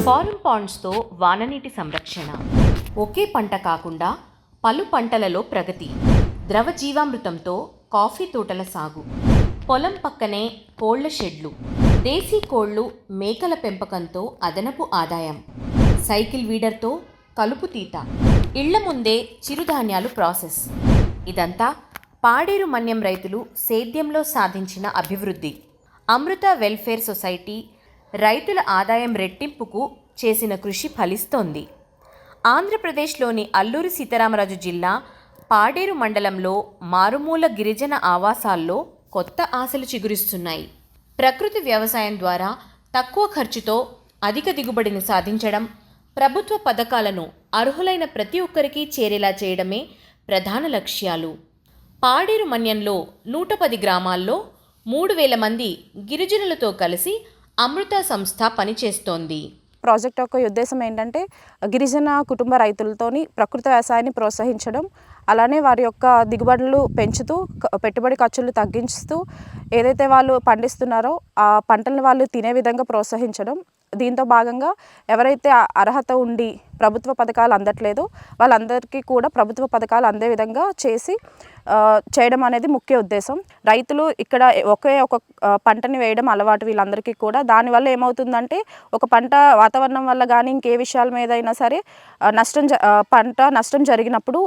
Form పాండ్స్తో వాననీటి సంరక్షణ, ఒకే పంట కాకుండా పలు పంటలలో ప్రగతి, ద్రవ జీవామృతంతో కాఫీ తోటల సాగు, పొలం పక్కనే కోళ్ల షెడ్లు, దేశీ కోళ్లు మేకల పెంపకంతో అదనపు ఆదాయం, సైకిల్ వీడర్తో కలుపు తీత, ఇళ్ల ముందే చిరుధాన్యాలు ప్రాసెస్. ఇదంతా పాడేరు మన్యం రైతులు సేద్యంలో సాధించిన అభివృద్ధి. అమృత వెల్ఫేర్ సొసైటీ రైతుల ఆదాయం రెట్టింపుకు చేసిన కృషి ఫలిస్తోంది. ఆంధ్రప్రదేశ్లోని అల్లూరి సీతారామరాజు జిల్లా పాడేరు మండలంలో మారుమూల గిరిజన ఆవాసాల్లో కొత్త ఆశలు చిగురిస్తున్నాయి. ప్రకృతి వ్యవసాయం ద్వారా తక్కువ ఖర్చుతో అధిక దిగుబడిని సాధించడం, ప్రభుత్వ పథకాలను అర్హులైన ప్రతి ఒక్కరికి చేరేలా చేయడమే ప్రధాన లక్ష్యాలు. పాడేరు మన్యంలో 110 గ్రామాల్లో 3000 మంది గిరిజనులతో కలిసి అమృత సంస్థ పనిచేస్తోంది. ప్రాజెక్ట్ యొక్క ఉద్దేశం ఏంటంటే గిరిజన కుటుంబ రైతులతోని ప్రకృతి వ్యవసాయాన్ని ప్రోత్సహించడం, అలానే వారి యొక్క దిగుబడులు పెంచుతూ పెట్టుబడి ఖర్చులు తగ్గిస్తూ ఏదైతే వాళ్ళు పండిస్తున్నారో ఆ పంటలను వాళ్ళు తినే విధంగా ప్రోత్సహించడం. దీంతో భాగంగా ఎవరైతే అర్హత ఉండి ప్రభుత్వ పథకాలు అందట్లేదో వాళ్ళందరికీ కూడా ప్రభుత్వ పథకాలు అందే విధంగా చేయడం అనేది ముఖ్య ఉద్దేశం. రైతులు ఇక్కడ ఒకే ఒక పంటని వేయడం అలవాటు వీళ్ళందరికీ కూడా. దానివల్ల ఏమవుతుందంటే ఒక పంట వాతావరణం వల్ల కానీ ఇంకే విషయాల మీద అయినా సరే పంట నష్టం జరిగినప్పుడు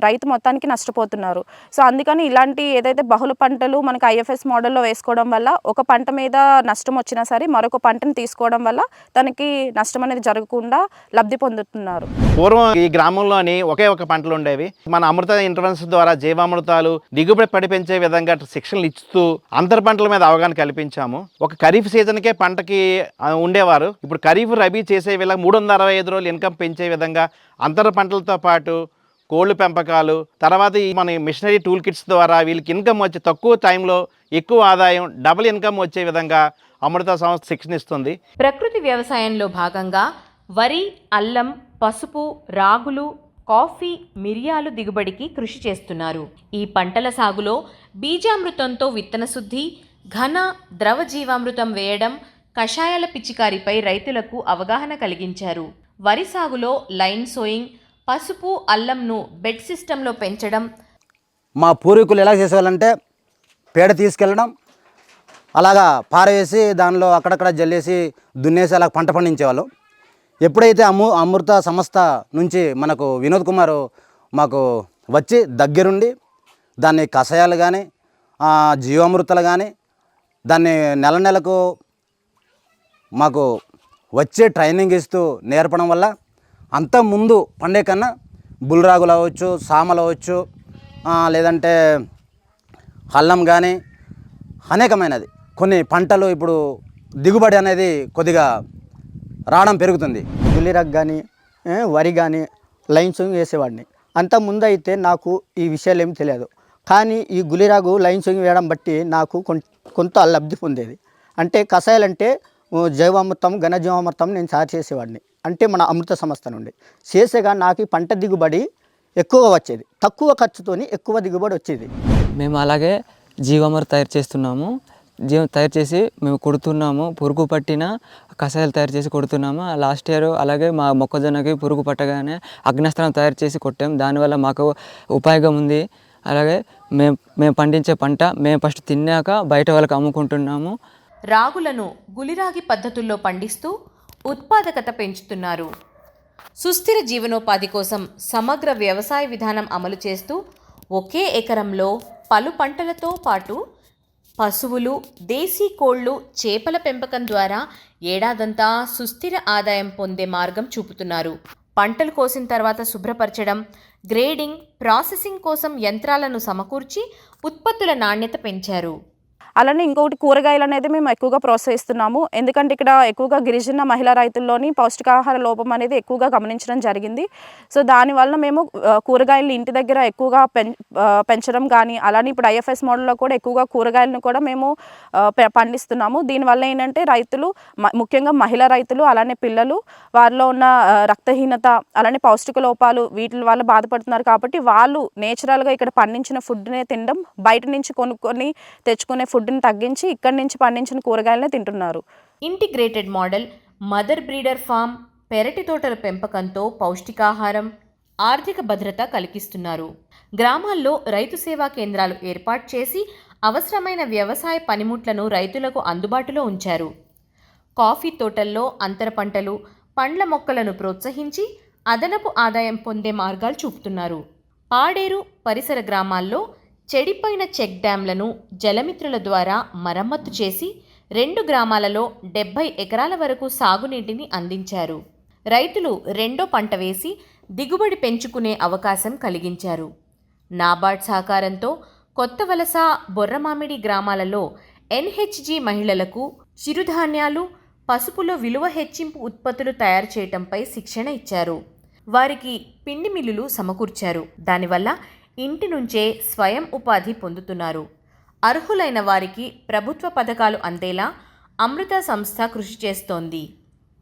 రైతు మొత్తానికి నష్టపోతున్నారు. సో అందుకని ఇలాంటి ఏదైతే బహుళ పంటలు మనకి ఐఎఫ్ఎస్ మోడల్లో వేసుకోవడం వల్ల ఒక పంట మీద నష్టం వచ్చినా సరే మరొక పంటను తీసుకోవడం వల్ల తనకి నష్టం అనేది జరగకుండా లబ్ధి పొందుతున్నారు. పూర్వం ఈ గ్రామంలోని ఒకే ఒక పంటలు ఉండేవి. మన అమృత ఇంటర్వెన్స్ ద్వారా జీవామృతాలు దిగుబడి పడి పెంచే విధంగా శిక్షణలు ఇస్తూ అంతర్ పంటల మీద అవగాహన కల్పించాము. ఒక ఖరీఫ్ సీజన్కే పంటకి ఉండేవారు. ఇప్పుడు ఖరీఫ్ రబీ చేసే విధంగా 365 రోజులు ఇన్కమ్ పెంచే విధంగా అంతర పంటలతో పాటు కోళ్ళు పెంపకాలు, తర్వాత ఈ మన మిషనరీ టూల్ కిట్స్ ద్వారా వీళ్ళకి ఇన్కమ్ వచ్చి తక్కువ టైంలో ఎక్కువ ఆదాయం, డబుల్ ఇన్కమ్ వచ్చే విధంగా అమృత సంస్థ శిక్షణ ఇస్తుంది. ప్రకృతి వ్యవసాయంలో భాగంగా వరి, అల్లం, పసుపు, రాగులు, కాఫీ, మిరియాలు దిగుబడికి కృషి చేస్తున్నారు. ఈ పంటల సాగులో బీజామృతంతో విత్తన శుద్ధి, ఘన ద్రవ జీవామృతం వేయడం, కషాయాల పిచికారిపై రైతులకు అవగాహన కలిగించారు. వరి సాగులో లైన్ సోయింగ్, పసుపు, అల్లంను బెడ్ సిస్టంలో పెంచడం. మా పూర్వీకులు ఎలా చేసేవాళ్ళంటే పేడ తీసుకెళ్ళడం, అలాగా పారవేసి దానిలో అక్కడక్కడ జల్లేసి దున్నేసి అలా పంట పండించేవాళ్ళు. ఎప్పుడైతే అమృత సంస్థ నుంచి మనకు వినోద్ కుమార్ మాకు వచ్చి దగ్గరుండి దాన్ని కషాయాలు కానీ జీవామృతాలు కానీ దాన్ని నెలకు మాకు వచ్చే ట్రైనింగ్ ఇస్తూ నేర్పడం వల్ల అంత ముందు పండే కన్నా బుల్రాగులు అవ్వచ్చు, సామలు అవ్వచ్చు, లేదంటే అల్లం కానీ అనేకమైనది కొన్ని పంటలు ఇప్పుడు దిగుబడి అనేది కొద్దిగా రావడం పెరుగుతుంది. గులిరాగ్ కానీ వరి కానీ లైన్ సోయింగ్ వేసేవాడిని. అంత ముందు అయితే నాకు ఈ విషయాలు ఏమి తెలియదు. కానీ ఈ గులిరాగు లైన్ సోయింగ్ వేయడం బట్టి నాకు కొంత లబ్ధి పొందేది. అంటే కషాయాలంటే జైవామృతం, ఘన జీవామృతం నేను తయారు చేసేవాడిని. అంటే మన అమృత సంస్థ నుండి చేసేగా నాకు పంట దిగుబడి ఎక్కువ వచ్చేది, తక్కువ ఖర్చుతోని ఎక్కువ దిగుబడి వచ్చేది. మేము అలాగే జీవామృతం తయారు చేస్తున్నాము. తయారు చేసి మేము కొడుతున్నాము. పురుగు పట్టిన కషాయాలు తయారు చేసి కొడుతున్నాము. లాస్ట్ ఇయర్ అలాగే మా మొక్కజొన్నకి పురుగు పట్టగానే అగ్నిస్త్రం తయారు చేసి కొట్టాము. దానివల్ల మాకు ఉపయోగం ఉంది. అలాగే మేము పండించే పంట మేము ఫస్ట్ తిన్నాక బయట వాళ్ళకి అమ్ముకుంటున్నాము. రాగులను గులిరాగి పద్ధతుల్లో పండిస్తూ ఉత్పాదకత పెంచుతున్నారు. సుస్థిర జీవనోపాధి కోసం సమగ్ర వ్యవసాయ విధానం అమలు చేస్తూ ఒకే ఎకరంలో పలు పంటలతో పాటు పశువులు, దేశీ కోళ్లు, చేపల పెంపకం ద్వారా ఏడాదంతా సుస్థిర ఆదాయం పొందే మార్గం చూపుతున్నారు. పంటలు కోసిన తర్వాత శుభ్రపరచడం, గ్రేడింగ్, ప్రాసెసింగ్ కోసం యంత్రాలను సమకూర్చి ఉత్పత్తుల నాణ్యత పెంచారు. అలానే ఇంకొకటి కూరగాయలు అనేది మేము ఎక్కువగా ప్రోత్సహిస్తున్నాము. ఎందుకంటే ఇక్కడ ఎక్కువగా గిరిజన మహిళా రైతుల్లోని పౌష్టికాహార లోపం అనేది ఎక్కువగా గమనించడం జరిగింది. సో దానివల్ల మేము కూరగాయలు ఇంటి దగ్గర ఎక్కువగా పెంచడం కానీ, అలానే ఇప్పుడు ఐఎఫ్ఎస్ మోడల్లో కూడా ఎక్కువగా కూరగాయలను కూడా మేము పండిస్తున్నాము. దీనివల్ల ఏంటంటే రైతులు, ముఖ్యంగా మహిళా రైతులు, అలానే పిల్లలు, వారిలో ఉన్న రక్తహీనత, అలానే పౌష్టిక లోపాలు వీటి వల్ల బాధపడుతున్నారు. కాబట్టి వాళ్ళు నేచురల్గా ఇక్కడ పండించిన ఫుడ్నే తినడం, బయట నుంచి కొనుక్కొని తెచ్చుకునే ఫుడ్ని తగ్గించి ఇక్కడి నుంచి పండించిన కూరగాయలనే తింటున్నారు. Integrated model mother breeder form, పెరటి తోటల పెంపకంతో పౌష్టికాహారం, ఆర్థిక భద్రత కలిగిస్తున్నారు. గ్రామాల్లో రైతు సేవా కేంద్రాలు ఏర్పాటు చేసి అవసరమైన వ్యవసాయ పనిముట్లను రైతులకు అందుబాటులో ఉంచారు. కాఫీ తోటల్లో అంతర పంటలు, పండ్ల మొక్కలను ప్రోత్సహించి అదనపు ఆదాయం పొందే మార్గాలు చూపుతున్నారు. పాడేరు పరిసర గ్రామాల్లో చెడిపోయిన చెక్ డ్యాంలను జలమిత్రుల ద్వారా మరమ్మతు చేసి 2 గ్రామాలలో 70 ఎకరాల వరకు సాగునీటిని అందించారు. రైతులు రెండో పంట వేసి దిగుబడి పెంచుకునే అవకాశం కలిగించారు. నాబార్డ్ సహకారంతో కొత్త వలస, బొర్రమామిడి గ్రామాలలో ఎన్హెచ్జీ మహిళలకు చిరుధాన్యాలు, పసుపులో విలువ హెచ్చింపు ఉత్పత్తులు తయారు చేయటంపై శిక్షణ ఇచ్చారు. వారికి పిండి మిల్లులు సమకూర్చారు. దానివల్ల ఇంటి నుంచే స్వయం ఉపాధి పొందుతున్నారు. అర్హులైన వారికి ప్రభుత్వ పథకాలు అందేలా అమృత సంస్థ కృషి చేస్తోంది.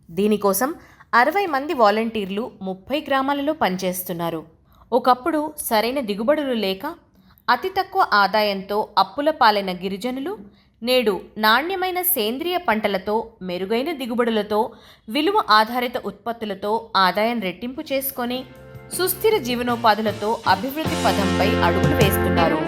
దీనికోసం 60 మంది వాలంటీర్లు 30 గ్రామాలలో పనిచేస్తున్నారు. ఒకప్పుడు సరైన దిగుబడులు లేక అతి తక్కువ ఆదాయంతో అప్పుల పాలైన గిరిజనులు నేడు నాణ్యమైన సేంద్రియ పంటలతో, మెరుగైన దిగుబడులతో, విలువ ఆధారిత ఉత్పత్తులతో ఆదాయం రెట్టింపు చేసుకొని సుస్థిర జీవనోపాధులతో అభివృద్ధి పథంపై అడుగులు వేస్తున్నారు.